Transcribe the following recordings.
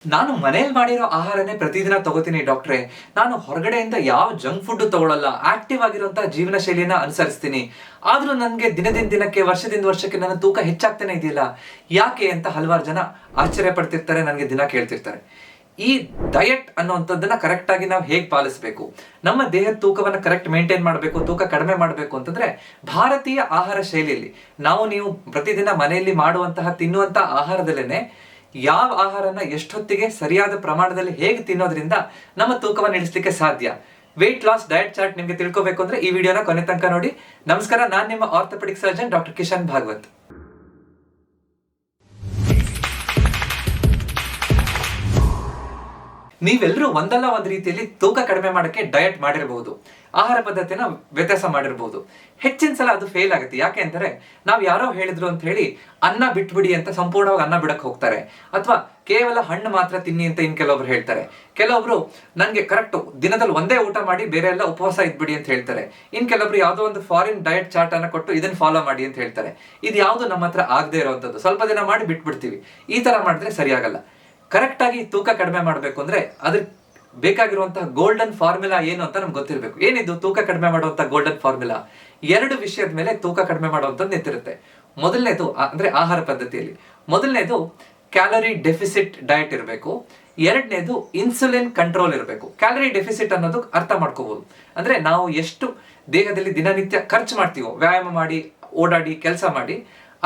ನಾನು ಮನೇಲಿ ಮಾಡಿರೋ ಆಹಾರನೇ ಪ್ರತಿದಿನ ತಗೋತೀನಿ ಡಾಕ್ಟ್ರೆ. ನಾನು ಹೊರಗಡೆಯಿಂದ ಯಾವ ಜಂಕ್ ಫುಡ್ ತಗೊಳ್ಳಲ್ಲ, ಆಕ್ಟಿವ್ ಆಗಿರುವಂತಹ ಜೀವನ ಶೈಲಿಯನ್ನ ಅನುಸರಿಸ್ತೀನಿ. ಆದ್ರೂ ನನಗೆ ದಿನದಿಂದ ದಿನಕ್ಕೆ, ವರ್ಷದಿಂದ ವರ್ಷಕ್ಕೆ ನನ್ನ ತೂಕ ಹೆಚ್ಚಾಗ್ತಾನೆ ಇದೆಯಲ್ಲ, ಯಾಕೆ ಅಂತ ಹಲವಾರು ಜನ ಆಶ್ಚರ್ಯ ಪಡ್ತಿರ್ತಾರೆ, ನನಗೆ ದಿನ ಕೇಳ್ತಿರ್ತಾರೆ. ಈ ಡಯಟ್ ಅನ್ನುವಂಥದ್ದನ್ನ ಕರೆಕ್ಟ್ ಆಗಿ ನಾವು ಹೇಗೆ ಪಾಲಿಸಬೇಕು, ನಮ್ಮ ದೇಹದ ತೂಕವನ್ನ ಕರೆಕ್ಟ್ ಮೇಂಟೈನ್ ಮಾಡಬೇಕು, ತೂಕ ಕಡಿಮೆ ಮಾಡಬೇಕು ಅಂತಂದ್ರೆ ಭಾರತೀಯ ಆಹಾರ ಶೈಲಿಯಲ್ಲಿ ನೀವು ಪ್ರತಿದಿನ ಮನೆಯಲ್ಲಿ ಮಾಡುವಂತಹ ತಿನ್ನುವಂತಹ ಆಹಾರದಲ್ಲೇನೆ ಯಾವ ಆಹಾರನ ಎಷ್ಟೊತ್ತಿಗೆ ಸರಿಯಾದ ಪ್ರಮಾಣದಲ್ಲಿ ಹೇಗೆ ತಿನ್ನೋದ್ರಿಂದ ನಮ್ಮ ತೂಕವನ್ನು ಇಳಿಸಲಿಕ್ಕೆ ಸಾಧ್ಯ. ವೆಯ್ಟ್ ಲಾಸ್ ಡಯಟ್ ಚಾರ್ಟ್ ನಿಮ್ಗೆ ತಿಳ್ಕೋಬೇಕು ಅಂದ್ರೆ ಈ ವಿಡಿಯೋನ ಕೊನೆ ತನಕ ನೋಡಿ. ನಮಸ್ಕಾರ, ನಾನು ನಿಮ್ಮ orthopaedic surgeon doctor Kishan Bhagwat. ನೀವೆಲ್ಲರೂ ಒಂದಲ್ಲ ಒಂದು ರೀತಿಯಲ್ಲಿ ತೂಕ ಕಡಿಮೆ ಮಾಡಕ್ಕೆ ಡಯಟ್ ಮಾಡಿರಬಹುದು, ಆಹಾರ ಪದ್ಧತಿನ ವ್ಯತ್ಯಾಸ ಮಾಡಿರಬಹುದು. ಹೆಚ್ಚಿನ ಸಲ ಅದು ಫೇಲ್ ಆಗುತ್ತೆ. ಯಾಕೆ ಅಂದರೆ ನಾವು ಯಾರೋ ಹೇಳಿದ್ರು ಅಂತ ಹೇಳಿ ಅನ್ನ ಬಿಟ್ಬಿಡಿ ಅಂತ ಸಂಪೂರ್ಣವಾಗಿ ಅನ್ನ ಬಿಡಕ್ಕೆ ಹೋಗ್ತಾರೆ, ಅಥವಾ ಕೇವಲ ಹಣ್ಣು ಮಾತ್ರ ತಿನ್ನಿ ಅಂತ ಇನ್ ಕೆಲವೊಬ್ರು ಹೇಳ್ತಾರೆ. ಕೆಲವೊಬ್ರು ನನಗೆ ಕರೆಕ್ಟ್ ದಿನದಲ್ಲಿ ಒಂದೇ ಊಟ ಮಾಡಿ ಬೇರೆ ಎಲ್ಲ ಉಪವಾಸ ಇದ್ಬಿಡಿ ಅಂತ ಹೇಳ್ತಾರೆ. ಇನ್ ಕೆಲವೊಬ್ರು ಯಾವುದೋ ಒಂದು ಫಾರಿನ್ ಡಯಟ್ ಚಾರ್ಟ್ ಅನ್ನ ಕೊಟ್ಟು ಇದನ್ನ ಫಾಲೋ ಮಾಡಿ ಅಂತ ಹೇಳ್ತಾರೆ. ಇದು ಯಾವುದು ನಮ್ಮ ಹತ್ರ ಆಗದೆ ಇರುವಂತದ್ದು. ಸ್ವಲ್ಪ ದಿನ ಮಾಡಿ ಬಿಟ್ಬಿಡ್ತೀವಿ. ಈ ತರ ಮಾಡಿದ್ರೆ ಸರಿಯಾಗಲ್ಲ. ಕರೆಕ್ಟ್ ಆಗಿ ತೂಕ ಕಡಿಮೆ ಮಾಡಬೇಕು ಅಂದ್ರೆ ಅದಕ್ಕೆ ಬೇಕಾಗಿರುವಂತಹ ಗೋಲ್ಡನ್ ಫಾರ್ಮುಲಾ ಏನು ಅಂತ ನಮ್ಗೆ ಗೊತ್ತಿರಬೇಕು. ಏನಿದು ತೂಕ ಕಡಿಮೆ ಮಾಡುವಂತಹ ಗೋಲ್ಡನ್ ಫಾರ್ಮುಲಾ? ಎರಡು ವಿಷಯದ ಮೇಲೆ ತೂಕ ಕಡಿಮೆ ಮಾಡುವಂಥದ್ದು ನಿಂತಿರುತ್ತೆ. ಮೊದಲನೇದು ಅಂದ್ರೆ ಆಹಾರ ಪದ್ಧತಿಯಲ್ಲಿ ಮೊದಲನೇದು ಕ್ಯಾಲರಿ ಡೆಫಿಸಿಟ್ ಡಯಟ್ ಇರಬೇಕು. ಎರಡನೇದು ಇನ್ಸುಲಿನ್ ಕಂಟ್ರೋಲ್ ಇರಬೇಕು. ಕ್ಯಾಲರಿ ಡೆಫಿಸಿಟ್ ಅನ್ನೋದು ಅರ್ಥ ಮಾಡ್ಕೋಬಹುದು. ಅಂದ್ರೆ ನಾವು ಎಷ್ಟು ದೇಹದಲ್ಲಿ ದಿನನಿತ್ಯ ಖರ್ಚು ಮಾಡ್ತೀವೋ, ವ್ಯಾಯಾಮ ಮಾಡಿ, ಓಡಾಡಿ, ಕೆಲಸ ಮಾಡಿ,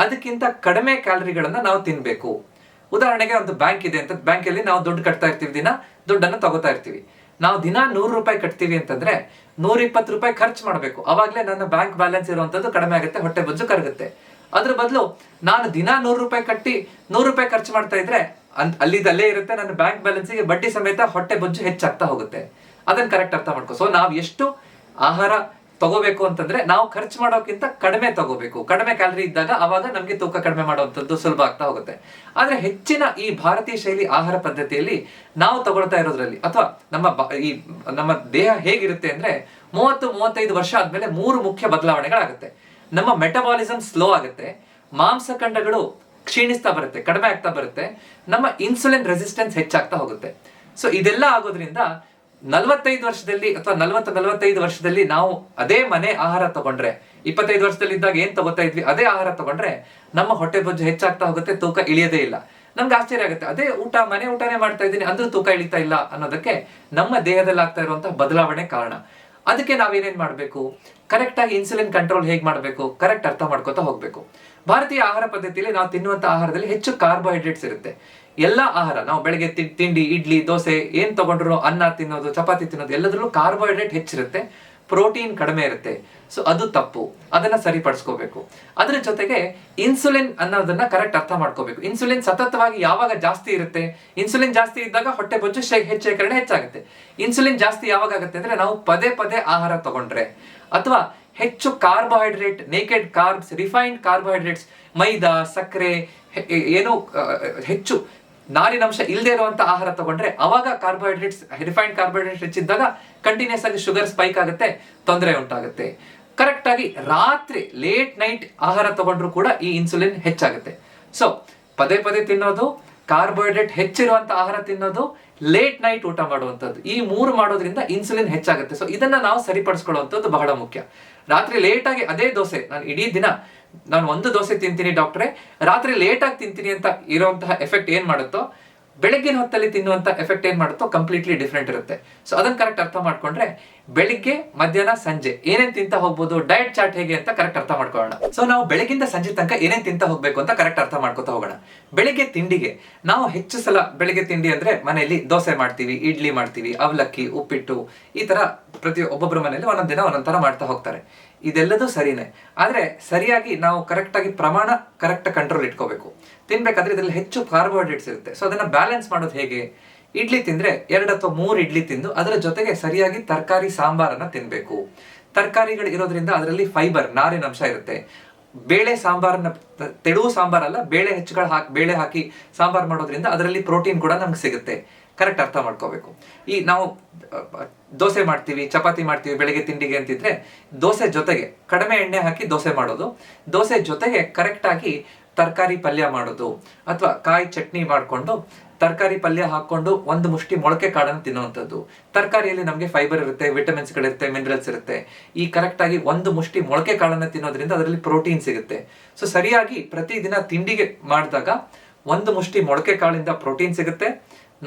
ಅದಕ್ಕಿಂತ ಕಡಿಮೆ ಕ್ಯಾಲರಿಗಳನ್ನ ನಾವು ತಿನ್ಬೇಕು. ಉದಾಹರಣೆಗೆ ಒಂದು ಬ್ಯಾಂಕ್ ಇದೆ ಅಂತ, ಬ್ಯಾಂಕಲ್ಲಿ ನಾವು ದುಡ್ಡು ಕಟ್ತಾ ಇರ್ತೀವಿ, ದಿನ ದುಡ್ಡನ್ನು ತಗೋತಾ ಇರ್ತೀವಿ. ನಾವು ದಿನ 100 ರೂಪಾಯಿ ಕಟ್ತೀವಿ ಅಂತಂದ್ರೆ 120 ರೂಪಾಯಿ ಖರ್ಚು ಮಾಡಬೇಕು. ಅವಾಗಲೇ ನನ್ನ ಬ್ಯಾಂಕ್ ಬ್ಯಾಲೆನ್ಸ್ ಇರುವಂತದ್ದು ಕಡಿಮೆ ಆಗುತ್ತೆ, ಹೊಟ್ಟೆ ಬೊಜ್ಜು ಕರಗುತ್ತೆ. ಅದ್ರ ಬದಲು ನಾನು ದಿನ 100 ರೂಪಾಯಿ ಕಟ್ಟಿ 100 ರೂಪಾಯಿ ಖರ್ಚು ಮಾಡ್ತಾ ಇದ್ರೆ ಅಲ್ಲಿದಲ್ಲೇ ಇರುತ್ತೆ, ನನ್ನ ಬ್ಯಾಂಕ್ ಬ್ಯಾಲೆನ್ಸ್ಗೆ ಬಡ್ಡಿ ಸಮೇತ ಹೊಟ್ಟೆ ಬೊಜ್ಜು ಹೆಚ್ಚಾಗ್ತಾ ಹೋಗುತ್ತೆ. ಅದನ್ನ ಕರೆಕ್ಟ್ ಅರ್ಥ ಮಾಡ್ಕೋ. ಸೊ ನಾವು ಎಷ್ಟು ಆಹಾರ ತಗೋಬೇಕು ಅಂತಂದ್ರೆ ನಾವು ಖರ್ಚು ಮಾಡೋಕ್ಕಿಂತ ಕಡಿಮೆ ತಗೋಬೇಕು. ಕಡಿಮೆ ಕ್ಯಾಲರಿ ಇದ್ದಾಗ ಅವಾಗ ನಮ್ಗೆ ತೂಕ ಕಡಿಮೆ ಮಾಡುವಂಥದ್ದು ಸುಲಭ ಆಗ್ತಾ ಹೋಗುತ್ತೆ. ಆದ್ರೆ ಹೆಚ್ಚಿನ ಈ ಭಾರತೀಯ ಶೈಲಿ ಆಹಾರ ಪದ್ಧತಿಯಲ್ಲಿ ನಾವು ತಗೊಳ್ತಾ ಇರೋದ್ರಲ್ಲಿ, ಅಥವಾ ನಮ್ಮ ದೇಹ ಹೇಗಿರುತ್ತೆ ಅಂದ್ರೆ 30-35 ವರ್ಷ ಆದ್ಮೇಲೆ 3 ಮುಖ್ಯ ಬದಲಾವಣೆಗಳಾಗುತ್ತೆ. ನಮ್ಮ ಮೆಟಬಾಲಿಸಮ್ ಸ್ಲೋ ಆಗುತ್ತೆ, ಮಾಂಸಖಂಡಗಳು ಕ್ಷೀಣಿಸ್ತಾ ಬರುತ್ತೆ, ಕಡಿಮೆ ಆಗ್ತಾ ಬರುತ್ತೆ, ನಮ್ಮ ಇನ್ಸುಲಿನ್ ರೆಸಿಸ್ಟೆನ್ಸ್ ಹೆಚ್ಚಾಗ್ತಾ ಹೋಗುತ್ತೆ. ಸೊ ಇದೆಲ್ಲ ಆಗೋದ್ರಿಂದ 45 ವರ್ಷದಲ್ಲಿ ಅಥವಾ 40-45 ವರ್ಷದಲ್ಲಿ ನಾವು ಅದೇ ಮನೆ ಆಹಾರ ತಗೊಂಡ್ರೆ, 25 ವರ್ಷದಲ್ಲಿ ಇದ್ದಾಗ ಏನ್ ತಗೋತಾ ಇದ್ವಿ ಅದೇ ಆಹಾರ ತಗೊಂಡ್ರೆ ನಮ್ಮ ಹೊಟ್ಟೆ ಬೊಜ್ಜು ಹೆಚ್ಚಾಗ್ತಾ ಹೋಗುತ್ತೆ, ತೂಕ ಇಳಿಯೋದೇ ಇಲ್ಲ. ನಮ್ಗೆ ಆಶ್ಚರ್ಯ ಆಗುತ್ತೆ, ಅದೇ ಊಟ ಮನೆ ಊಟನೇ ಮಾಡ್ತಾ ಇದ್ದೀನಿ ಅಂದ್ರೂ ತೂಕ ಇಳಿತಾ ಇಲ್ಲ ಅನ್ನೋದಕ್ಕೆ ನಮ್ಮ ದೇಹದಲ್ಲಿ ಆಗ್ತಾ ಇರುವಂತಹ ಬದಲಾವಣೆ ಕಾರಣ. ಅದಕ್ಕೆ ನಾವೇನೇನ್ ಮಾಡ್ಬೇಕು, ಕರೆಕ್ಟ್ ಆಗಿ ಇನ್ಸುಲಿನ್ ಕಂಟ್ರೋಲ್ ಹೇಗೆ ಮಾಡಬೇಕು ಕರೆಕ್ಟ್ ಅರ್ಥ ಮಾಡ್ಕೋತಾ ಹೋಗ್ಬೇಕು. ಭಾರತೀಯ ಆಹಾರ ಪದ್ಧತಿಯಲ್ಲಿ ನಾವು ತಿನ್ನುವಂತ ಆಹಾರದಲ್ಲಿ ಹೆಚ್ಚು ಕಾರ್ಬೋಹೈಡ್ರೇಟ್ಸ್ ಇರುತ್ತೆ. ಎಲ್ಲ ಆಹಾರ ನಾವು ಬೆಳಗ್ಗೆ ತಿಂಡಿ, ಇಡ್ಲಿ, ದೋಸೆ ಏನ್ ತಗೊಂಡ್ರು, ಅನ್ನ ತಿನ್ನೋದು, ಚಪಾತಿ ತಿನ್ನೋದು, ಎಲ್ಲದರಲ್ಲೂ ಕಾರ್ಬೋಹೈಡ್ರೇಟ್ ಹೆಚ್ಚಿರುತ್ತೆ, ಪ್ರೋಟೀನ್ ಕಡಿಮೆ ಇರುತ್ತೆ. ಸೊ ಅದು ತಪ್ಪು, ಅದನ್ನ ಸರಿಪಡಿಸ್ಕೋಬೇಕು. ಅದ್ರ ಜೊತೆಗೆ ಇನ್ಸುಲಿನ್ ಅನ್ನೋದನ್ನ ಕರೆಕ್ಟ್ ಅರ್ಥ ಮಾಡ್ಕೋಬೇಕು. ಇನ್ಸುಲಿನ್ ಸತತವಾಗಿ ಯಾವಾಗ ಜಾಸ್ತಿ ಇರುತ್ತೆ, ಇನ್ಸುಲಿನ್ ಜಾಸ್ತಿ ಇದ್ದಾಗ ಹೊಟ್ಟೆ ಬೊಜ್ಜು ಶೇಖರಣೆ ಹೆಚ್ಚಾಗುತ್ತೆ. ಇನ್ಸುಲಿನ್ ಜಾಸ್ತಿ ಯಾವಾಗ ಆಗುತ್ತೆ ಅಂದ್ರೆ ನಾವು ಪದೇ ಪದೇ ಆಹಾರ ತಗೊಂಡ್ರೆ, ಅಥವಾ ಹೆಚ್ಚು carbohydrate, naked carbs, refined carbohydrates, maida, ಸಕ್ಕರೆ, ಏನು ಹೆಚ್ಚು ನಾರಿನಂಶ ಇಲ್ಲದೆ ಇರುವಂತ ಆಹಾರ ತಗೊಂಡ್ರೆ ಅವಾಗ ಕಾರ್ಬೋಹೈಡ್ರೇಟ್ಸ್, ರಿಫೈನ್ಡ್ ಕಾರ್ಬೋಹೈಡ್ರೇಟ್ಸ್ ಹೆಚ್ಚಿದ್ದಾಗ ಕಂಟಿನ್ಯೂಸ್ ಆಗಿ ಶುಗರ್ ಸ್ಪೈಕ್ ಆಗುತ್ತೆ, ತೊಂದರೆ ಉಂಟಾಗುತ್ತೆ. ಕರೆಕ್ಟ್ ಆಗಿ ರಾತ್ರಿ ಲೇಟ್ ನೈಟ್ ಆಹಾರ ತಗೊಂಡ್ರು ಕೂಡ ಈ ಇನ್ಸುಲಿನ್ ಹೆಚ್ಚಾಗುತ್ತೆ. ಸೊ ಪದೇ ಪದೇ ತಿನ್ನೋದು, ಕಾರ್ಬೋಹೈಡ್ರೇಟ್ ಹೆಚ್ಚಿರುವಂತ ಆಹಾರ ತಿನ್ನೋದು, ಲೇಟ್ ನೈಟ್ ಊಟ ಮಾಡುವಂಥದ್ದು, ಈ 3 ಮಾಡೋದ್ರಿಂದ ಇನ್ಸುಲಿನ್ ಹೆಚ್ಚಾಗುತ್ತೆ. ಸೊ ಇದನ್ನ ನಾವು ಸರಿಪಡಿಸ್ಕೊಳ್ಳುವಂಥದ್ದು ಬಹಳ ಮುಖ್ಯ. ರಾತ್ರಿ ಲೇಟ್ ಆಗಿ ಅದೇ ದೋಸೆ, ನಾನು ಇಡೀ ದಿನ ನಾನು ಒಂದು ದೋಸೆ ತಿಂತೀನಿ ಡಾಕ್ಟ್ರೆ, ರಾತ್ರಿ ಲೇಟ್ ಆಗಿ ತಿಂತೀನಿ ಅಂತ ಇರುವಂತಹ ಎಫೆಕ್ಟ್ ಏನ್ ಮಾಡುತ್ತೋ, ಬೆಳಗ್ಗಿನ ಹೊತ್ತಲ್ಲಿ ತಿನ್ನುವಂತ ಎಫೆಕ್ಟ್ ಏನ್ ಮಾಡುತ್ತೋ ಕಂಪ್ಲೀಟ್ಲಿ ಡಿಫ್ರೆಂಟ್ ಇರುತ್ತೆ. ಸೊ ಅದನ್ನ ಕರೆಕ್ಟ್ ಅರ್ಥ ಮಾಡ್ಕೊಂಡ್ರೆ ಬೆಳಿಗ್ಗೆ, ಮಧ್ಯಾಹ್ನ, ಸಂಜೆ ಏನೇನ್ ತಿಂತ ಹೋಗ್ಬೋದು, ಡಯಟ್ ಚಾರ್ಟ್ ಹೇಗೆ ಅಂತ ಕರೆಕ್ಟ್ ಅರ್ಥ ಮಾಡ್ಕೊಳ್ಳೋಣ. ಸೊ ನಾವು ಬೆಳಗ್ಗಿಂದ ಸಂಜೆ ತನಕ ಏನೇನ್ ತಿಂತ ಹೋಗ್ಬೇಕು ಅಂತ ಕರೆಕ್ಟ್ ಅರ್ಥ ಮಾಡ್ಕೊತಾ ಹೋಗೋಣ. ಬೆಳಿಗ್ಗೆ ತಿಂಡಿಗೆ ನಾವು ಹೆಚ್ಚು ಸಲ ಬೆಳಿಗ್ಗೆ ತಿಂಡಿ ಅಂದ್ರೆ ಮನೆಯಲ್ಲಿ ದೋಸೆ ಮಾಡ್ತೀವಿ, ಇಡ್ಲಿ ಮಾಡ್ತೀವಿ, ಅವಲಕ್ಕಿ, ಉಪ್ಪಿಟ್ಟು, ಈ ತರ ಒಬ್ಬೊಬ್ಬರ ಮನೆಯಲ್ಲಿ ಒಂದೊಂದ್ ದಿನ ಒಂದೊಂದ್ ತರ ಮಾಡ್ತಾ ಹೋಗ್ತಾರೆ. ಇದೆಲ್ಲದೂ ಸರಿನೇ, ಆದ್ರೆ ಸರಿಯಾಗಿ ನಾವು ಕರೆಕ್ಟ್ ಆಗಿ ಪ್ರಮಾಣ ಕರೆಕ್ಟ್ ಕಂಟ್ರೋಲ್ ಇಟ್ಕೋಬೇಕು. ತಿನ್ಬೇಕಾದ್ರೆ ಇದರಲ್ಲಿ ಹೆಚ್ಚು ಕಾರ್ಬೋಹೈಡ್ರೇಟ್ಸ್ ಇರುತ್ತೆ. ಸೊ ಅದನ್ನ ಬ್ಯಾಲೆನ್ಸ್ ಮಾಡೋದು ಹೇಗೆ? ಇಡ್ಲಿ ತಿಂದ್ರೆ 2 ಅಥವಾ 3 ಇಡ್ಲಿ ತಿಂದು ಅದರ ಜೊತೆಗೆ ಸರಿಯಾಗಿ ತರಕಾರಿ ಸಾಂಬಾರನ್ನ ತಿನ್ಬೇಕು. ತರಕಾರಿಗಳು ಇರೋದ್ರಿಂದ ಅದರಲ್ಲಿ ಫೈಬರ್, ನಾರಿನಂಶ ಇರುತ್ತೆ. ಬೇಳೆ ಸಾಂಬಾರನ್ನ, ತೆಳುವು ಸಾಂಬಾರಲ್ಲ, ಬೇಳೆ ಹಾಕಿ ಸಾಂಬಾರ್ ಮಾಡೋದ್ರಿಂದ ಅದರಲ್ಲಿ ಪ್ರೋಟೀನ್ ಕೂಡ ನಮ್ಗೆ ಸಿಗುತ್ತೆ. ಕರೆಕ್ಟ್ ಅರ್ಥ ಮಾಡ್ಕೋಬೇಕು. ಈ ನಾವು ದೋಸೆ ಮಾಡ್ತೀವಿ, ಚಪಾತಿ ಮಾಡ್ತೀವಿ ಬೆಳಗ್ಗೆ ತಿಂಡಿಗೆ ಅಂತಿದ್ರೆ, ದೋಸೆ ಜೊತೆಗೆ ಕಡಿಮೆ ಎಣ್ಣೆ ಹಾಕಿ ದೋಸೆ ಮಾಡೋದು, ದೋಸೆ ಜೊತೆಗೆ ಕರೆಕ್ಟ್ ಆಗಿ ತರಕಾರಿ ಪಲ್ಯ ಮಾಡೋದು, ಅಥವಾ ಕಾಯಿ ಚಟ್ನಿ ಮಾಡಿಕೊಂಡು ತರಕಾರಿ ಪಲ್ಯ ಹಾಕೊಂಡು ಒಂದು ಮುಷ್ಟಿ ಮೊಳಕೆ ಕಾಳನ್ನು ತಿನ್ನುವಂಥದ್ದು. ತರಕಾರಿಯಲ್ಲಿ ನಮಗೆ ಫೈಬರ್ ಇರುತ್ತೆ, ವಿಟಮಿನ್ಸ್ ಗಳಿರುತ್ತೆ, ಮಿನರಲ್ಸ್ ಇರುತ್ತೆ. ಈ ಕರೆಕ್ಟ್ ಆಗಿ ಒಂದು ಮುಷ್ಟಿ ಮೊಳಕೆ ಕಾಳನ್ನು ತಿನ್ನೋದ್ರಿಂದ ಅದರಲ್ಲಿ ಪ್ರೋಟೀನ್ ಸಿಗುತ್ತೆ. ಸೊ ಸರಿಯಾಗಿ ಪ್ರತಿದಿನ ತಿಂಡಿಗೆ ಮಾಡಿದಾಗ ಒಂದು ಮುಷ್ಟಿ ಮೊಳಕೆ ಕಾಳಿಂದ ಪ್ರೋಟೀನ್ ಸಿಗುತ್ತೆ.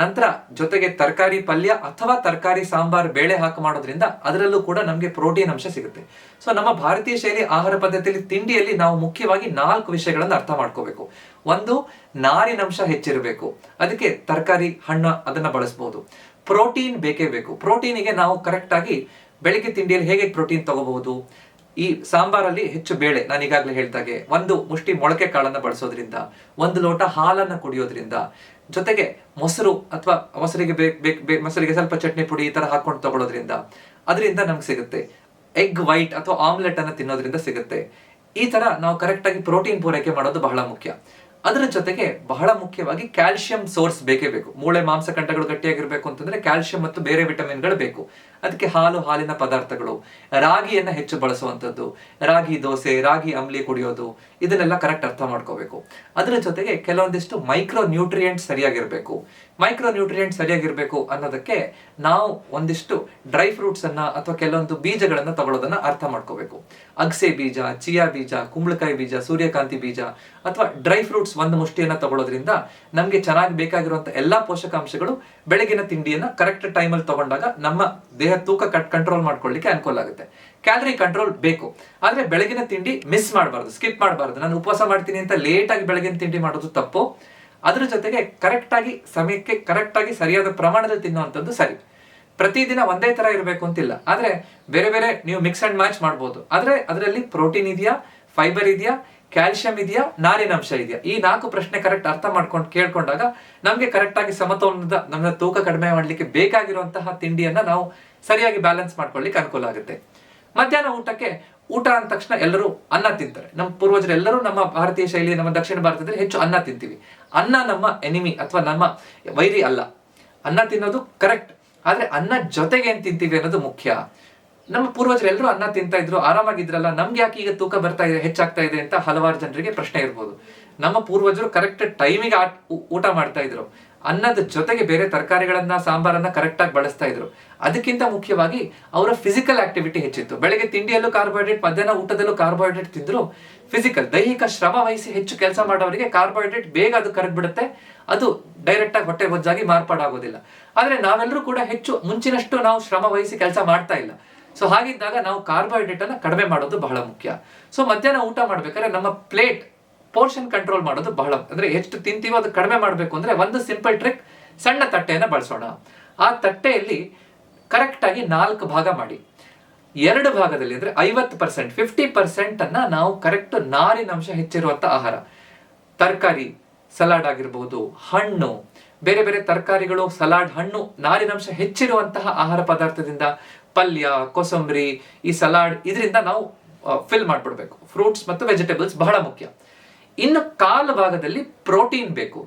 ನಂತರ ಜೊತೆಗೆ ತರಕಾರಿ ಪಲ್ಯ ಅಥವಾ ತರಕಾರಿ ಸಾಂಬಾರ್ ಬೇಳೆ ಹಾಕಿ ಮಾಡೋದ್ರಿಂದ ಅದರಲ್ಲೂ ಕೂಡ ನಮಗೆ ಪ್ರೋಟೀನ್ ಅಂಶ ಸಿಗುತ್ತೆ. ಸೊ ನಮ್ಮ ಭಾರತೀಯ ಶೈಲಿ ಆಹಾರ ಪದ್ಧತಿಯಲ್ಲಿ ತಿಂಡಿಯಲ್ಲಿ ನಾವು ಮುಖ್ಯವಾಗಿ 4 ವಿಷಯಗಳನ್ನು ಅರ್ಥ ಮಾಡ್ಕೋಬೇಕು. ಒಂದು, ನಾರಿನಂಶ ಹೆಚ್ಚಿರಬೇಕು, ಅದಕ್ಕೆ ತರಕಾರಿ ಹಣ್ಣು ಅದನ್ನ ಬಳಸಬಹುದು. ಪ್ರೋಟೀನ್ ಬೇಕೇ ಬೇಕು. ಪ್ರೋಟೀನಿಗೆ ನಾವು ಕರೆಕ್ಟ್ ಆಗಿ ಬೆಳಿಗ್ಗೆ ತಿಂಡಿಯಲ್ಲಿ ಹೇಗೆ ಪ್ರೋಟೀನ್ ತಗೋಬಹುದು? ಈ ಸಾಂಬಾರಲ್ಲಿ ಹೆಚ್ಚು ಬೇಳೆ, ನಾನು ಈಗಾಗಲೇ ಹೇಳ್ದಾಗೆ ಒಂದು ಮುಷ್ಟಿ ಮೊಳಕೆ ಕಾಳನ್ನ ಬಳಸೋದ್ರಿಂದ, 1 ಲೋಟ ಹಾಲನ್ನ ಕುಡಿಯೋದ್ರಿಂದ, ಜೊತೆಗೆ ಮೊಸರು ಅಥವಾ ಮೊಸರಿಗೆ ಸ್ವಲ್ಪ ಚಟ್ನಿ ಪುಡಿ ಈ ತರ ಹಾಕೊಂಡು ತಗೊಳ್ಳೋದ್ರಿಂದ ಅದರಿಂದ ನಮ್ಗೆ ಸಿಗುತ್ತೆ. ಎಗ್ ವೈಟ್ ಅಥವಾ ಆಮ್ಲೆಟ್ ಅನ್ನ ತಿನ್ನೋದ್ರಿಂದ ಸಿಗುತ್ತೆ. ಈ ತರ ನಾವು ಕರೆಕ್ಟ್ ಆಗಿ ಪ್ರೋಟೀನ್ ಪೂರೈಕೆ ಮಾಡೋದು ಬಹಳ ಮುಖ್ಯ. ಅದರ ಜೊತೆಗೆ ಬಹಳ ಮುಖ್ಯವಾಗಿ ಕ್ಯಾಲ್ಸಿಯಂ ಸೋರ್ಸ್ ಬೇಕೇ ಬೇಕು. ಮೂಳೆ ಮಾಂಸಖಂಡಗಳು ಗಟ್ಟಿಯಾಗಿರ್ಬೇಕು ಅಂತಂದ್ರೆ ಕ್ಯಾಲ್ಸಿಯಂ ಮತ್ತು ಬೇರೆ ವಿಟಮಿನ್ಗಳು ಬೇಕು. ಅದಕ್ಕೆ ಹಾಲು, ಹಾಲಿನ ಪದಾರ್ಥಗಳು, ರಾಗಿಯನ್ನ ಹೆಚ್ಚು ಬಳಸುವಂಥದ್ದು, ರಾಗಿ ದೋಸೆ, ರಾಗಿ ಅಂಬ್ಲಿ ಕುಡಿಯೋದು, ಇದನ್ನೆಲ್ಲ ಕರೆಕ್ಟ್ ಅರ್ಥ ಮಾಡ್ಕೋಬೇಕು. ಅದರ ಜೊತೆಗೆ ಕೆಲವೊಂದಿಷ್ಟು ಮೈಕ್ರೋ ನ್ಯೂಟ್ರಿಯೆಂಟ್ ಸರಿಯಾಗಿರ್ಬೇಕು. ಮೈಕ್ರೋ ನ್ಯೂಟ್ರಿಯೆಂಟ್ ಸರಿಯಾಗಿರ್ಬೇಕು ಅನ್ನೋದಕ್ಕೆ ನಾವು ಒಂದಿಷ್ಟು ಡ್ರೈ ಫ್ರೂಟ್ಸ್ ಅನ್ನ ಅಥವಾ ಕೆಲವೊಂದು ಬೀಜಗಳನ್ನ ತಗೊಳ್ಳೋದನ್ನ ಅರ್ಥ ಮಾಡ್ಕೋಬೇಕು. ಅಗಸೆ ಬೀಜ, ಚಿಯಾ ಬೀಜ, ಕುಂಬಳಕಾಯಿ ಬೀಜ, ಸೂರ್ಯಕಾಂತಿ ಬೀಜ ಅಥವಾ ಡ್ರೈ ಫ್ರೂಟ್ಸ್ ಒಂದು ಮುಷ್ಟಿಯನ್ನ ತಗೊಳ್ಳೋದ್ರಿಂದ ನಮ್ಗೆ ಚೆನ್ನಾಗಿ ಬೇಕಾಗಿರುವಂತ ಎಲ್ಲಾ ಪೋಷಕಾಂಶಗಳು ಬೆಳಗಿನ ತಿಂಡಿಯನ್ನ ಕರೆಕ್ಟ್ ಟೈಮಲ್ಲಿ ತಗೊಂಡಾಗ ನಮ್ಮ ದೇಹ ತೂಕ ಕಂಟ್ರೋಲ್ ಮಾಡ್ಕೊಳ್ಳಿಕ್ಕೆ ಅನುಕೂಲ ಆಗುತ್ತೆ. ಕ್ಯಾಲರಿ ಕಂಟ್ರೋಲ್ ಬೇಕು, ಆದ್ರೆ ಬೆಳಗಿನ ತಿಂಡಿ ಮಿಸ್ ಮಾಡಬಾರ್ದು, ಸ್ಕಿಪ್ ಮಾಡಬಾರ್ದು. ನಾನು ಉಪವಾಸ ಮಾಡ್ತೀನಿ ಅಂತ ಲೇಟ್ ಆಗಿ ಬೆಳಗಿನ ತಿಂಡಿ ಮಾಡೋದು ತಪ್ಪು. ಅದ್ರ ಜೊತೆಗೆ ಕರೆಕ್ಟ್ ಆಗಿ ಸಮಯಕ್ಕೆ ಕರೆಕ್ಟ್ ಆಗಿ ಸರಿಯಾದ ಪ್ರಮಾಣದಲ್ಲಿ ತಿನ್ನುವಂಥದ್ದು ಸರಿ. ಪ್ರತಿದಿನ ಒಂದೇ ತರ ಇರಬೇಕು ಅಂತಿಲ್ಲ, ಆದ್ರೆ ಬೇರೆ ಬೇರೆ ನೀವು ಮಿಕ್ಸ್ ಅಂಡ್ ಮ್ಯಾಚ್ ಮಾಡ್ಬೋದು. ಆದ್ರೆ ಅದರಲ್ಲಿ ಪ್ರೋಟೀನ್ ಇದೆಯಾ, ಫೈಬರ್ ಇದೆಯಾ, ಕ್ಯಾಲ್ಸಿಯಂ ಇದೆಯಾ, ನಾರಿನಂಶ ಇದೆಯಾ, ಈ 4 ಪ್ರಶ್ನೆ ಕರೆಕ್ಟ್ ಅರ್ಥ ಮಾಡ್ಕೊಂಡು ಕೇಳ್ಕೊಂಡಾಗ ನಮ್ಗೆ ಕರೆಕ್ಟ್ ಆಗಿ ಸಮತೋಲನದ ನಮ್ಮ ತೂಕ ಕಡಿಮೆ ಮಾಡ್ಲಿಕ್ಕೆ ಬೇಕಾಗಿರುವಂತಹ ತಿಂಡಿಯನ್ನ ನಾವು ಸರಿಯಾಗಿ ಬ್ಯಾಲೆನ್ಸ್ ಮಾಡ್ಕೊಳ್ಳಿಕ್ಕೆ ಅನುಕೂಲ ಆಗುತ್ತೆ. ಮಧ್ಯಾಹ್ನ ಊಟ ಅಂದ ತಕ್ಷಣ ಎಲ್ಲರೂ ಅನ್ನ ತಿಂತಾರೆ. ನಮ್ಮ ಪೂರ್ವಜರು ಎಲ್ಲರೂ ನಮ್ಮ ಭಾರತೀಯ ಶೈಲಿ, ನಮ್ಮ ದಕ್ಷಿಣ ಭಾರತದಲ್ಲಿ ಹೆಚ್ಚು ಅನ್ನ ತಿಂತೀವಿ. ಅನ್ನ ನಮ್ಮ ಎನಿಮಿ ಅಥವಾ ನಮ್ಮ ವೈರಿ ಅಲ್ಲ. ಅನ್ನ ತಿನ್ನೋದು ಕರೆಕ್ಟ್, ಆದ್ರೆ ಅನ್ನ ಜೊತೆಗೆ ಏನ್ ತಿಂತೀವಿ ಅನ್ನೋದು ಮುಖ್ಯ. ನಮ್ಮ ಪೂರ್ವಜರು ಎಲ್ಲರೂ ಅನ್ನ ತಿಂತಾ ಇದ್ರು, ಆರಾಮಾಗಿದ್ರಲ್ಲ, ನಮ್ಗೆ ಯಾಕೆ ಈಗ ತೂಕ ಬರ್ತಾ ಇದೆ, ಹೆಚ್ಚಾಗ್ತಾ ಇದೆ ಅಂತ ಹಲವಾರು ಜನರಿಗೆ ಪ್ರಶ್ನೆ ಇರ್ಬೋದು. ನಮ್ಮ ಪೂರ್ವಜರು ಕರೆಕ್ಟ್ ಟೈಮಿಗೆ ಊಟ ಮಾಡ್ತಾ ಇದ್ರು. ಅನ್ನದ ಜೊತೆಗೆ ಬೇರೆ ತರಕಾರಿಗಳನ್ನ, ಸಾಂಬಾರನ್ನ ಕರೆಕ್ಟ್ ಆಗಿ ಬಳಸ್ತಾ ಇದ್ರು. ಅದಕ್ಕಿಂತ ಮುಖ್ಯವಾಗಿ ಅವರ ಫಿಸಿಕಲ್ ಆಕ್ಟಿವಿಟಿ ಹೆಚ್ಚಿತ್ತು. ಬೆಳಗ್ಗೆ ತಿಂಡಿಯಲ್ಲೂ ಕಾರ್ಬೋಹೈಡ್ರೇಟ್, ಮಧ್ಯಾಹ್ನ ಊಟದಲ್ಲೂ ಕಾರ್ಬೋಹೈಡ್ರೇಟ್ ತಿಂದ್ರು. ಫಿಸಿಕಲ್ ದೈಹಿಕ ಶ್ರಮ ವಹಿಸಿ ಹೆಚ್ಚು ಕೆಲಸ ಮಾಡೋರಿಗೆ ಕಾರ್ಬೋಹೈಡ್ರೇಟ್ ಬೇಗ ಅದು ಕರಗ್ಬಿಡುತ್ತೆ. ಅದು ಡೈರೆಕ್ಟ್ ಆಗಿ ಹೊಟ್ಟೆ ಬೊಜ್ಜಾಗಿ ಮಾರ್ಪಾಡಾಗೋದಿಲ್ಲ. ಆದ್ರೆ ನಾವೆಲ್ಲರೂ ಕೂಡ ಹೆಚ್ಚು ಮುಂಚಿನಷ್ಟು ನಾವು ಶ್ರಮ ವಹಿಸಿ ಕೆಲಸ ಮಾಡ್ತಾ ಇಲ್ಲ. ಸೊ ಹಾಗಿದ್ದಾಗ ನಾವು ಕಾರ್ಬೋಹೈಡ್ರೇಟ್ ಅನ್ನ ಕಡಿಮೆ ಮಾಡೋದು ಬಹಳ ಮುಖ್ಯ. ಸೊ ಮಧ್ಯಾಹ್ನ ಊಟ ಮಾಡ್ಬೇಕಾದ್ರೆ ನಮ್ಮ ಪ್ಲೇಟ್ ಪೋರ್ಷನ್ ಕಂಟ್ರೋಲ್ ಮಾಡೋದು ಬಹಳ, ಅಂದ್ರೆ ಎಷ್ಟು ತಿಂತೀವೋ ಅದು ಕಡಿಮೆ ಮಾಡಬೇಕು ಅಂದ್ರೆ ಒಂದು ಸಿಂಪಲ್ ಟ್ರಿಕ್, ಸಣ್ಣ ತಟ್ಟೆಯನ್ನ ಬಳಸೋಣ. ಆ ತಟ್ಟೆಯಲ್ಲಿ ಕರೆಕ್ಟ್ ಆಗಿ 4 ಭಾಗ ಮಾಡಿ, 2 ಭಾಗದಲ್ಲಿ ಅಂದ್ರೆ 50%, 50% ಅನ್ನ ನಾವು ಕರೆಕ್ಟ್ ನಾರಿನಂಶ ಹೆಚ್ಚಿರುವಂತ ಆಹಾರ, ತರಕಾರಿ, ಸಲಾಡ್ ಆಗಿರ್ಬೋದು, ಹಣ್ಣು, ಬೇರೆ ಬೇರೆ ತರಕಾರಿಗಳು, ಸಲಾಡ್, ಹಣ್ಣು, ನಾರಿನಂಶ ಹೆಚ್ಚಿರುವಂತಹ ಆಹಾರ ಪದಾರ್ಥದಿಂದ ಪಲ್ಯ, ಕೋಸಂಬರಿ, ಈ ಸಲಾಡ್, ಇದರಿಂದ ನಾವು ಫಿಲ್ ಮಾಡ್ಬಿಡ್ಬೇಕು. ಫ್ರೂಟ್ಸ್ ಮತ್ತು ವೆಜಿಟೇಬಲ್ಸ್ ಬಹಳ ಮುಖ್ಯ. ಇನ್ನು ಕಾಲು ಭಾಗದಲ್ಲಿ ಪ್ರೋಟೀನ್ ಬೇಕು.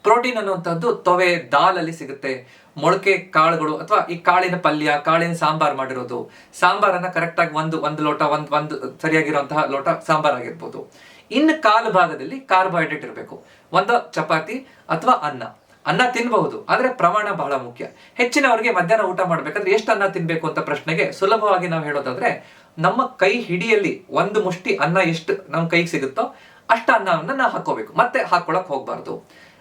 ಪ್ರೋಟೀನ್ ಅನ್ನುವಂಥದ್ದು ತೊವೆ, ದಾಲಲ್ಲಿ ಸಿಗುತ್ತೆ. ಮೊಳಕೆ ಕಾಳುಗಳು ಅಥವಾ ಈ ಕಾಳಿನ ಪಲ್ಯ, ಕಾಳಿನ ಸಾಂಬಾರ್ ಮಾಡಿರೋದು, ಸಾಂಬಾರನ್ನ ಕರೆಕ್ಟ್ ಆಗಿ ಒಂದು ಲೋಟ, ಒಂದು ಸರಿಯಾಗಿರುವಂತಹ ಲೋಟ ಸಾಂಬಾರ್ ಆಗಿರ್ಬೋದು. ಇನ್ನು ಕಾಲು ಭಾಗದಲ್ಲಿ ಕಾರ್ಬೋಹೈಡ್ರೇಟ್ ಇರಬೇಕು. ಒಂದು ಚಪಾತಿ ಅಥವಾ ಅನ್ನ ತಿನ್ಬಹುದು, ಆದ್ರೆ ಪ್ರಮಾಣ ಬಹಳ ಮುಖ್ಯ. ಹೆಚ್ಚಿನವರಿಗೆ ಮಧ್ಯಾಹ್ನ ಊಟ ಮಾಡ್ಬೇಕಾದ್ರೆ ಎಷ್ಟು ಅನ್ನ ತಿನ್ಬೇಕು ಅಂತ ಪ್ರಶ್ನೆಗೆ ಸುಲಭವಾಗಿ ನಾವು ಹೇಳೋದಾದ್ರೆ, ನಮ್ಮ ಕೈ ಹಿಡಿಯಲ್ಲಿ ಒಂದು ಮುಷ್ಟಿ ಅನ್ನ ಎಷ್ಟು ನಮ್ಮ ಕೈಗೆ ಸಿಗುತ್ತೋ ಅಷ್ಟ ಅನ್ನವನ್ನ ನಾವು ಹಾಕೋಬೇಕು, ಮತ್ತೆ ಹಾಕೊಳಕ್ ಹೋಗ್ಬಾರ್ದು.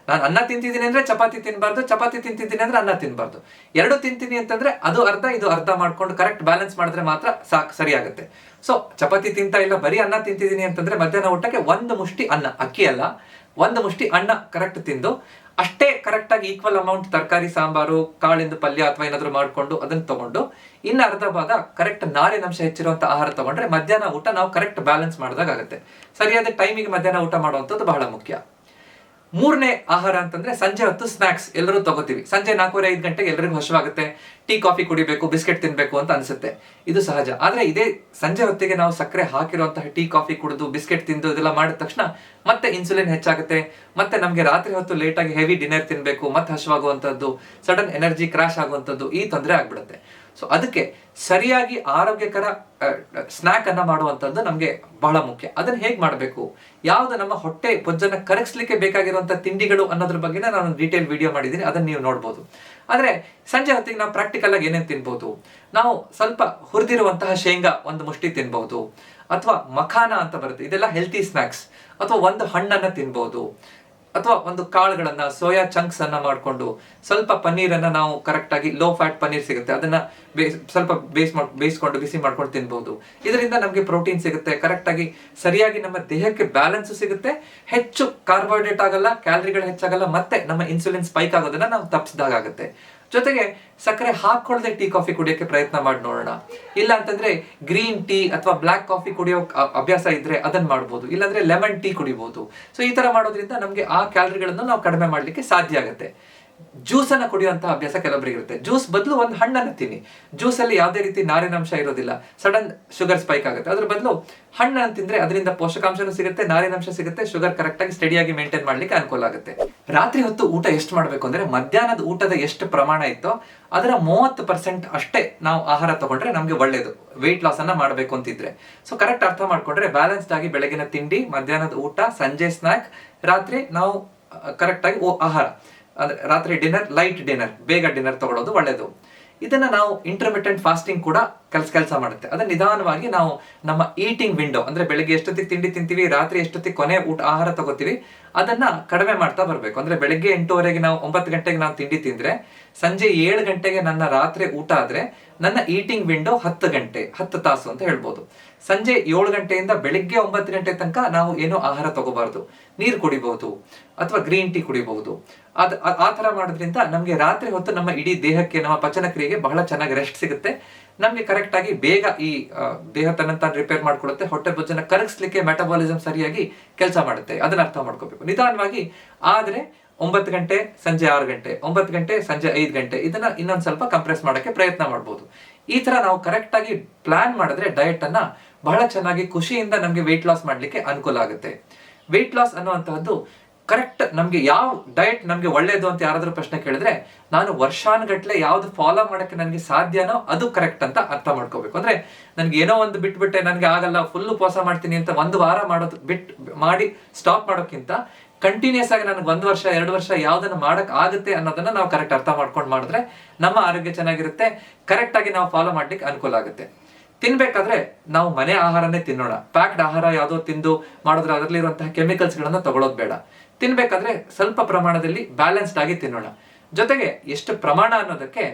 ನಾನು ಅನ್ನ ತಿಂತಿದ್ದೀನಿ ಅಂದ್ರೆ ಚಪಾತಿ ತಿನ್ಬಾರ್ದು, ಚಪಾತಿ ತಿಂತಿದ್ದೀನಿ ಅಂದ್ರೆ ಅನ್ನ ತಿನ್ಬಾರ್ದು. 2 ತಿಂತೀನಿ ಅಂತಂದ್ರೆ ಅದು ಅರ್ಧ ಇದು ಅರ್ಧ ಮಾಡ್ಕೊಂಡು ಕರೆಕ್ಟ್ ಬ್ಯಾಲೆನ್ಸ್ ಮಾಡಿದ್ರೆ ಮಾತ್ರ ಸರಿಯಾಗುತ್ತೆ. ಸೊ ಚಪಾತಿ ತಿಂತಾ ಇಲ್ಲ, ಬರೀ ಅನ್ನ ತಿಂತಿದ್ದೀನಿ ಅಂತಂದ್ರೆ ಮಧ್ಯಾಹ್ನ ಊಟಕ್ಕೆ 1 ಮುಷ್ಟಿ ಅನ್ನ, ಅಕ್ಕಿ ಅಲ್ಲ, 1 ಮುಷ್ಟಿ ಅನ್ನ ಕರೆಕ್ಟ್ ತಿಂದು ಅಷ್ಟೇ ಕರೆಕ್ಟ್ ಆಗಿ ಈಕ್ವಲ್ ಅಮೌಂಟ್ ತರಕಾರಿ, ಸಾಂಬಾರು, ಕಾಳಿಂದ ಪಲ್ಯ ಅಥವಾ ಏನಾದ್ರು ಮಾಡ್ಕೊಂಡು ಅದನ್ನ ತಗೊಂಡು ಇನ್ನು ಅರ್ಧ ಭಾಗ ಕರೆಕ್ಟ್ ನಾರಿನಂಶ ಹೆಚ್ಚಿರುವಂತ ಆಹಾರ ತಗೊಂಡ್ರೆ ಮಧ್ಯಾಹ್ನ ಊಟ ನಾವು ಕರೆಕ್ಟ್ ಬ್ಯಾಲೆನ್ಸ್ ಮಾಡಿದಾಗ ಆಗುತ್ತೆ. ಸರಿಯಾದ ಟೈಮಿಗೆ ಮಧ್ಯಾಹ್ನ ಊಟ ಮಾಡುವಂಥದ್ದು ಬಹಳ ಮುಖ್ಯ. 3ನೇ ಆಹಾರ ಅಂತಂದ್ರೆ ಸಂಜೆ ಹೊತ್ತು ಸ್ನಾಕ್ಸ್ ಎಲ್ಲರೂ ತಗೋತೀವಿ. ಸಂಜೆ 4:30-5 ಗಂಟೆಗೆ ಎಲ್ಲರಿಗೂ ಹಸಿವಾಗುತ್ತೆ, ಟೀ ಕಾಫಿ ಕುಡಿಬೇಕು, ಬಿಸ್ಕೆಟ್ ತಿನ್ಬೇಕು ಅಂತ ಅನ್ಸುತ್ತೆ. ಇದು ಸಹಜ. ಆದ್ರೆ ಇದೇ ಸಂಜೆ ಹೊತ್ತಿಗೆ ನಾವು ಸಕ್ಕರೆ ಹಾಕಿರುವಂತಹ ಟೀ ಕಾಫಿ ಕುಡಿದು ಬಿಸ್ಕೆಟ್ ತಿಂದು ಇದೆಲ್ಲ ಮಾಡಿದ ತಕ್ಷಣ ಮತ್ತೆ ಇನ್ಸುಲಿನ್ ಹೆಚ್ಚಾಗುತ್ತೆ, ಮತ್ತೆ ನಮ್ಗೆ ರಾತ್ರಿ ಹೊತ್ತು ಲೇಟ್ ಆಗಿ ಹೆವಿ ಡಿನ್ನರ್ ತಿನ್ಬೇಕು, ಮತ್ತೆ ಹಸಿವಾಗುವಂತದ್ದು, ಸಡನ್ ಎನರ್ಜಿ ಕ್ರಾಶ್ ಆಗುವಂತದ್ದು, ಈ ತೊಂದರೆ ಆಗ್ಬಿಡುತ್ತೆ. ಸೊ ಅದಕ್ಕೆ ಸರಿಯಾಗಿ ಆರೋಗ್ಯಕರ ಸ್ನಾಕ್ ಅನ್ನ ಮಾಡುವಂತದ್ದು ನಮ್ಗೆ ಬಹಳ ಮುಖ್ಯ. ಅದನ್ನ ಹೇಗ್ ಮಾಡಬೇಕು, ಯಾವ್ದು ನಮ್ಮ ಹೊಟ್ಟೆ ಬೊಜ್ಜನ್ನ ಕರಗಿಸ್ಲಿಕ್ಕೆ ಬೇಕಾಗಿರುವಂತ ತಿಂಡಿಗಳು ಅನ್ನೋದ್ರ ಬಗ್ಗೆ ನಾನು ಡೀಟೇಲ್ ವಿಡಿಯೋ ಮಾಡಿದ್ದೀನಿ, ಅದನ್ನ ನೀವು ನೋಡ್ಬೋದು. ಆದ್ರೆ ಸಂಜೆ ಹೊತ್ತಿಗೆ ನಾವು ಪ್ರಾಕ್ಟಿಕಲ್ ಆಗಿ ಏನೇನು ತಿನ್ಬಹುದು, ನಾವು ಸ್ವಲ್ಪ ಹುರಿದಿರುವಂತಹ ಶೇಂಗಾ ಒಂದು ಮುಷ್ಟಿ ತಿನ್ಬಹುದು, ಅಥವಾ ಮಖಾನ ಅಂತ ಬರುತ್ತೆ, ಇದೆಲ್ಲ ಹೆಲ್ತಿ ಸ್ನಾಕ್ಸ್. ಅಥವಾ ಒಂದು ಹಣ್ಣನ್ನ ತಿನ್ಬಹುದು, ಅಥವಾ ಒಂದು ಕಾಳುಗಳನ್ನ ಸೋಯಾ ಚಂಕ್ಸ್ ಅನ್ನ ಮಾಡ್ಕೊಂಡು ಸ್ವಲ್ಪ ಪನ್ನೀರನ್ನ ನಾವು ಕರೆಕ್ಟ್ ಆಗಿ ಲೋ ಫ್ಯಾಟ್ ಪನ್ನೀರ್ ಸಿಗುತ್ತೆ, ಅದನ್ನ ಸ್ವಲ್ಪ ಬೇಯಿಸ್ಕೊಂಡು ಬಿಸಿ ಮಾಡ್ಕೊಂಡು ತಿನ್ಬಹುದು. ಇದರಿಂದ ನಮ್ಗೆ ಪ್ರೋಟೀನ್ ಸಿಗುತ್ತೆ, ಕರೆಕ್ಟ್ ಆಗಿ ಸರಿಯಾಗಿ ನಮ್ಮ ದೇಹಕ್ಕೆ ಬ್ಯಾಲೆನ್ಸ್ ಸಿಗುತ್ತೆ, ಹೆಚ್ಚು ಕಾರ್ಬೋಹೈಡ್ರೇಟ್ ಆಗಲ್ಲ, ಕ್ಯಾಲರಿಗಳು ಹೆಚ್ಚಾಗಲ್ಲ, ಮತ್ತೆ ನಮ್ಮ ಇನ್ಸುಲಿನ್ ಸ್ಪೈಕ್ ಆಗೋದನ್ನ ನಾವು ತಪ್ಪಿಸಿದಾಗುತ್ತೆ. ಜೊತೆಗೆ ಸಕ್ಕರೆ ಹಾಕೊಳ್ಳದೆ ಟೀ ಕಾಫಿ ಕುಡಿಯೋಕೆ ಪ್ರಯತ್ನ ಮಾಡಿ ನೋಡೋಣ. ಇಲ್ಲ ಅಂತಂದ್ರೆ ಗ್ರೀನ್ ಟೀ ಅಥವಾ ಬ್ಲಾಕ್ ಕಾಫಿ ಕುಡಿಯೋ ಅಭ್ಯಾಸ ಇದ್ರೆ ಅದನ್ನ ಮಾಡ್ಬೋದು, ಇಲ್ಲಾಂದ್ರೆ ಲೆಮನ್ ಟೀ ಕುಡಿಬಹುದು. ಸೊ ಈ ತರ ಮಾಡೋದ್ರಿಂದ ನಮ್ಗೆ ಆ ಕ್ಯಾಲರಿಗಳನ್ನು ನಾವು ಕಡಿಮೆ ಮಾಡ್ಲಿಕ್ಕೆ ಸಾಧ್ಯ ಆಗುತ್ತೆ. ಜ್ಯೂಸ್ ಅನ್ನ ಕುಡಿಯುವಂತಹ ಅಭ್ಯಾಸ ಕೆಲವರಿಗೆ ಇರುತ್ತೆ. ಜ್ಯೂಸ್ ಬದಲು ಒಂದು ಹಣ್ಣನ್ನು ತಿನ್ನಿ. ಜ್ಯೂಸ್ ಅಲ್ಲಿ ಯಾವುದೇ ರೀತಿ ನಾರಿನಾಂಶ ಇರೋದಿಲ್ಲ, ಸಡನ್ ಶುಗರ್ ಸ್ಪೈಕ್ ಆಗುತ್ತೆ. ಅದ್ರ ಬದಲು ಹಣ್ಣನ್ನು ತಿಂದ್ರೆ ಅದರಿಂದ ಪೋಷಕಾಂಶನೂ ಸಿಗುತ್ತೆ, ನಾರಿನಾಂಶ ಸಿಗುತ್ತೆ, ಶುಗರ್ ಕರೆಕ್ಟ್ ಆಗಿ ಸ್ಟಡಿಯಾಗಿ ಮೇಂಟೈನ್ ಮಾಡ್ಲಿಕ್ಕೆ ಅನುಕೂಲ ಆಗುತ್ತೆ. ರಾತ್ರಿ ಹೊತ್ತು ಊಟ ಎಷ್ಟು ಮಾಡ್ಬೇಕು ಅಂದ್ರೆ ಮಧ್ಯಾಹ್ನದ ಊಟದ ಎಷ್ಟು ಪ್ರಮಾಣ ಇತ್ತೋ ಅದರ 30% ಅಷ್ಟೇ ನಾವು ಆಹಾರ ತಗೊಂಡ್ರೆ ನಮ್ಗೆ ಒಳ್ಳೇದು, ವೆಯ್ಟ್ ಲಾಸ್ ಅನ್ನ ಮಾಡ್ಬೇಕು ಅಂತಿದ್ರೆ. ಸೊ ಕರೆಕ್ಟ್ ಅರ್ಥ ಮಾಡ್ಕೊಂಡ್ರೆ ಬ್ಯಾಲೆನ್ಸ್ಡ್ ಆಗಿ ಬೆಳಗಿನ ತಿಂಡಿ, ಮಧ್ಯಾಹ್ನದ ಊಟ, ಸಂಜೆ ಸ್ನಾಕ್, ರಾತ್ರಿ ನಾವು ಕರೆಕ್ಟ್ ಆಗಿ ಆಹಾರ ಅಂದ್ರೆ ರಾತ್ರಿ ಡಿನ್ನರ್, ಲೈಟ್ ಡಿನ್ನರ್, ಬೇಗ ಡಿನ್ನರ್ ತಗೊಳ್ಳೋದು ಒಳ್ಳೇದು. ಇದನ್ನ ನಾವು ಇಂಟರ್ಮಿಟೆಂಟ್ ಫಾಸ್ಟಿಂಗ್ ಕೂಡ ಕೆಲಸ ಮಾಡುತ್ತೆ. ಅದನ್ನ ನಿಧಾನವಾಗಿ ನಾವು ನಮ್ಮ ಈಟಿಂಗ್ ವಿಂಡೋ ಅಂದ್ರೆ ಬೆಳಗ್ಗೆ ಎಷ್ಟೊತ್ತಿಗೆ ತಿಂಡಿ ತಿಂತೀವಿ, ರಾತ್ರಿ ಎಷ್ಟೊತ್ತಿಗೆ ಕೊನೆ ಆಹಾರ ತಗೋತೀವಿ, ಅದನ್ನ ಕಡಿಮೆ ಮಾಡ್ತಾ ಬರ್ಬೇಕು. ಅಂದ್ರೆ ಬೆಳಗ್ಗೆ 8:30ಗೆ ನಾವು 9 ಗಂಟೆಗೆ ನಾವು ತಿಂಡಿ ತಿಂದ್ರೆ ಸಂಜೆ 7 ಗಂಟೆಗೆ ನನ್ನ ರಾತ್ರಿ ಊಟ ಆದ್ರೆ ನನ್ನ ಈಟಿಂಗ್ ವಿಂಡೋ 10 ಗಂಟೆ, 10 ತಾಸು ಅಂತ ಹೇಳ್ಬೋದು. ಸಂಜೆ 7 ಗಂಟೆಯಿಂದ ಬೆಳಿಗ್ಗೆ 9 ಗಂಟೆ ತನಕ ನಾವು ಏನೋ ಆಹಾರ ತಗೋಬಾರ್ದು, ನೀರು ಕುಡಿಬಹುದು ಅಥವಾ ಗ್ರೀನ್ ಟೀ ಕುಡಿಬಹುದು. ಆ ತರ ಮಾಡೋದ್ರಿಂದ ನಮ್ಗೆ ರಾತ್ರಿ ಹೊತ್ತು ನಮ್ಮ ಇಡೀ ದೇಹಕ್ಕೆ, ನಮ್ಮ ಪಚನ ಕ್ರಿಯೆಗೆ ಬಹಳ ಚೆನ್ನಾಗಿ ರೆಸ್ಟ್ ಸಿಗುತ್ತೆ. ನಮ್ಗೆ ಕರೆಕ್ಟ್ ಆಗಿ ಬೇಗ ಈ ದೇಹ ತನ್ನಂತ ರಿಪೇರ್ ಮಾಡ್ಕೊಳ್ಳುತ್ತೆ, ಹೊಟ್ಟೆ ಬೊಜ್ಜನ್ನ ಕರಗಿಸ್ಲಿಕ್ಕೆ ಮೆಟಬಾಲಿಸಮ್ ಸರಿಯಾಗಿ ಕೆಲಸ ಮಾಡುತ್ತೆ. ಅದನ್ನ ಅರ್ಥ ಮಾಡ್ಕೋಬೇಕು ನಿಧಾನವಾಗಿ. ಆದ್ರೆ 9 ಗಂಟೆ ಸಂಜೆ 6 ಗಂಟೆ, 9 ಗಂಟೆ ಸಂಜೆ 5 ಗಂಟೆ, ಇದನ್ನ ಇನ್ನೊಂದ್ ಸ್ವಲ್ಪ ಕಂಪ್ರೆಸ್ ಮಾಡಕ್ಕೆ ಪ್ರಯತ್ನ ಮಾಡ್ಬೋದು. ಈ ತರ ನಾವು ಕರೆಕ್ಟ್ ಆಗಿ ಪ್ಲಾನ್ ಮಾಡಿದ್ರೆ ಡಯಟ್ ಅನ್ನ ಬಹಳ ಚೆನ್ನಾಗಿ ಖುಷಿಯಿಂದ ನಮ್ಗೆ ವೆಯ್ಟ್ ಲಾಸ್ ಮಾಡ್ಲಿಕ್ಕೆ ಅನುಕೂಲ ಆಗುತ್ತೆ. ವೆಯ್ಟ್ ಲಾಸ್ ಅನ್ನುವಂತಹದ್ದು ಕರೆಕ್ಟ್ ನಮ್ಗೆ ಯಾವ ಡಯಟ್ ನಮ್ಗೆ ಒಳ್ಳೇದು ಅಂತ ಯಾರಾದ್ರೂ ಪ್ರಶ್ನೆ ಕೇಳಿದ್ರೆ ನಾನು ವರ್ಷಾನುಗಟ್ಲೆ ಯಾವ್ದು ಫಾಲೋ ಮಾಡಕ್ಕೆ ನನಗೆ ಸಾಧ್ಯನೋ ಅದು ಕರೆಕ್ಟ್ ಅಂತ ಅರ್ಥ ಮಾಡ್ಕೋಬೇಕು. ಅಂದ್ರೆ ನನ್ಗೆ ಏನೋ ಒಂದು ಬಿಟ್ಬಿಟ್ಟೆ ನನ್ಗೆ ಆಗಲ್ಲ, ಫುಲ್ ಉಪವಾಸ ಮಾಡ್ತೀನಿ ಅಂತ 1 ವಾರ ಮಾಡೋದು ಮಾಡಿ ಸ್ಟಾಪ್ ಮಾಡೋಕ್ಕಿಂತ ಕಂಟಿನ್ಯೂಸ್ ಆಗಿ ನನಗೆ 1 ವರ್ಷ 2 ವರ್ಷ ಯಾವ್ದನ್ನ ಮಾಡಕ್ ಆಗುತ್ತೆ ಅನ್ನೋದನ್ನ ನಾವು ಕರೆಕ್ಟ್ ಅರ್ಥ ಮಾಡ್ಕೊಂಡು ಮಾಡಿದ್ರೆ ನಮ್ಮ ಆರೋಗ್ಯ ಚೆನ್ನಾಗಿರುತ್ತೆ, ಕರೆಕ್ಟ್ ಆಗಿ ನಾವು ಫಾಲೋ ಮಾಡ್ಲಿಕ್ಕೆ ಅನುಕೂಲ ಆಗುತ್ತೆ. ತಿನ್ಬೇಕಾದ್ರೆ ನಾವು ಮನೆ ಆಹಾರನೇ ತಿನ್ನೋಣ. ಪ್ಯಾಕ್ಡ್ ಆಹಾರ ಯಾವ್ದೋ ತಿಂದು ಮಾಡಿದ್ರೆ ಅದರಲ್ಲಿರುವಂತಹ ಕೆಮಿಕಲ್ಸ್ ಗಳನ್ನ ತಗೊಳ್ಳೋದು ಬೇಡ. ತಿನ್ಬೇಕಾದ್ರೆ ಸ್ವಲ್ಪ ಪ್ರಮಾಣದಲ್ಲಿ ಬ್ಯಾಲೆನ್ಸ್ಡ್ ಆಗಿ ತಿನ್ನೋಣ. ಜೊತೆಗೆ ಎಷ್ಟು ಪ್ರಮಾಣ ಅನ್ನೋದಕ್ಕೆ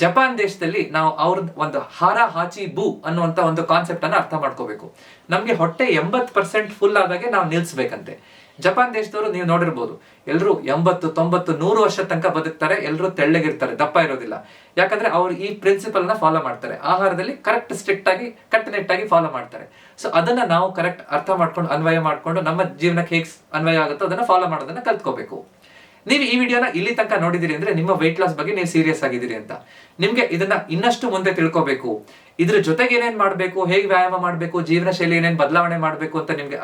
ಜಪಾನ್ ದೇಶದಲ್ಲಿ ನಾವು ಅವ್ರದ್ದು ಒಂದು ಹಾರ ಹಾಚಿ ಬೂ ಅನ್ನುವಂತ ಒಂದು ಕಾನ್ಸೆಪ್ಟ್ ಅನ್ನ ಅರ್ಥ ಮಾಡ್ಕೋಬೇಕು. ನಮ್ಗೆ ಹೊಟ್ಟೆ 80% ಫುಲ್ ಆದಾಗೆ ನಾವು ನಿಲ್ಸ್ಬೇಕಂತೆ. ಜಪಾನ್ ದೇಶದವರು ನೀವು ನೋಡಿರ್ಬೋದು, ಎಲ್ಲರೂ 80, 90, 100 ವರ್ಷ ತನಕ ಬದುಕ್ತಾರೆ, ಎಲ್ಲರೂ ತೆಳ್ಳಗಿರ್ತಾರೆ, ದಪ್ಪ ಇರೋದಿಲ್ಲ. ಯಾಕಂದ್ರೆ ಅವ್ರು ಈ ಪ್ರಿನ್ಸಿಪಲ್ ನ ಫಾಲೋ ಮಾಡ್ತಾರೆ, ಆಹಾರದಲ್ಲಿ ಕರೆಕ್ಟ್ ಸ್ಟ್ರಿಕ್ಟ್ ಆಗಿ ಕಟ್ಟುನಿಟ್ಟಾಗಿ ಫಾಲೋ ಮಾಡ್ತಾರೆ. ಸೊ ಅದನ್ನ ನಾವು ಕರೆಕ್ಟ್ ಅರ್ಥ ಮಾಡ್ಕೊಂಡು ಅನ್ವಯ ಮಾಡ್ಕೊಂಡು ನಮ್ಮ ಜೀವನಕ್ಕೆ ಹೇಗೆ ಅನ್ವಯ ಆಗುತ್ತೋ ಅದನ್ನ ಫಾಲೋ ಮಾಡೋದನ್ನ ಕಲ್ತ್ಕೋಬೇಕು. ನೀವು ಈ ವಿಡಿಯೋನ ಇಲ್ಲಿ ತನಕ ನೋಡಿದಿರಿ ಅಂದ್ರೆ ನಿಮ್ಮ ವೆಯ್ಟ್ ಲಾಸ್ ಬಗ್ಗೆ ನೀವು ಸೀರಿಯಸ್ ಆಗಿದ್ದೀರಿ ಅಂತ. ನಿಮ್ಗೆ ಇದನ್ನ ಇನ್ನಷ್ಟು ಮುಂದೆ ತಿಳ್ಕೋಬೇಕು, ಇದ್ರ ಜೊತೆಗೆ ಏನೇನ್ ಮಾಡ್ಬೇಕು, ಹೇಗೆ ವ್ಯಾಯಾಮ ಮಾಡ್ಬೇಕು, ಜೀವನ ಶೈಲಿ ಏನೇನ್ ಬದಲಾವಣೆ ಮಾಡ್ಬೇಕು ಅಂತ ನಿಮ್ಗೆ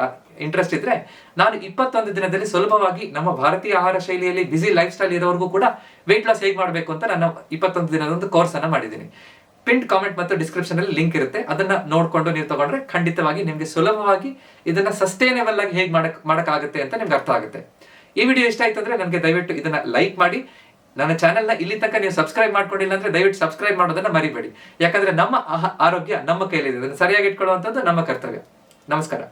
ಇಂಟ್ರೆಸ್ಟ್ ಇದ್ರೆ ನಾನು 21 ದಿನದಲ್ಲಿ ಸುಲಭವಾಗಿ ನಮ್ಮ ಭಾರತೀಯ ಆಹಾರ ಶೈಲಿಯಲ್ಲಿ ಬಿಸಿ ಲೈಫ್ ಸ್ಟೈಲ್ ಇರೋರ್ಗೂ ಕೂಡ ವೆಯ್ಟ್ ಲಾಸ್ ಹೇಗೆ ಮಾಡ್ಬೇಕು ಅಂತ ನಾನು 21 ದಿನದ ಒಂದು ಕೋರ್ಸ್ ಅನ್ನ ಮಾಡಿದ್ದೀನಿ. ಪಿನ್ ಕಾಮೆಂಟ್ ಮತ್ತು ಡಿಸ್ಕ್ರಿಪ್ಷನ್ ಅಲ್ಲಿ ಲಿಂಕ್ ಇರುತ್ತೆ, ಅದನ್ನ ನೋಡ್ಕೊಂಡು ನೀವು ತಗೊಂಡ್ರೆ ಖಂಡಿತವಾಗಿ ನಿಮ್ಗೆ ಸುಲಭವಾಗಿ ಇದನ್ನ ಸಸ್ಟೈನೇಬಲ್ ಆಗಿ ಹೇಗೆ ಮಾಡಕ್ ಆಗುತ್ತೆ ಅಂತ ನಿಮ್ಗೆ ಅರ್ಥ ಆಗುತ್ತೆ. ಈ ವಿಡಿಯೋ ಇಷ್ಟ ಆಯ್ತು ಅಂದ್ರೆ ನನಗೆ ದಯವಿಟ್ಟು ಇದನ್ನ ಲೈಕ್ ಮಾಡಿ. ನನ್ನ ಚಾನೆಲ್ನ ಇಲ್ಲಿ ತನಕ ನೀವು ಸಬ್ಸ್ಕ್ರೈಬ್ ಮಾಡ್ಕೊಂಡಿಲ್ಲ ಅಂದ್ರೆ ದಯವಿಟ್ಟು ಸಬ್ಸ್ಕ್ರೈಬ್ ಮಾಡೋದನ್ನ ಮರಿಬೇಡಿ. ಯಾಕಂದ್ರೆ ನಮ್ಮ ಆರೋಗ್ಯ ನಮ್ಮ ಕೈಲಿದೆ, ಅದನ್ನು ಸರಿಯಾಗಿ ಇಟ್ಕೊಳ್ಳುವಂಥದ್ದು ನಮ್ಮ ಕರ್ತವ್ಯ. ನಮಸ್ಕಾರ.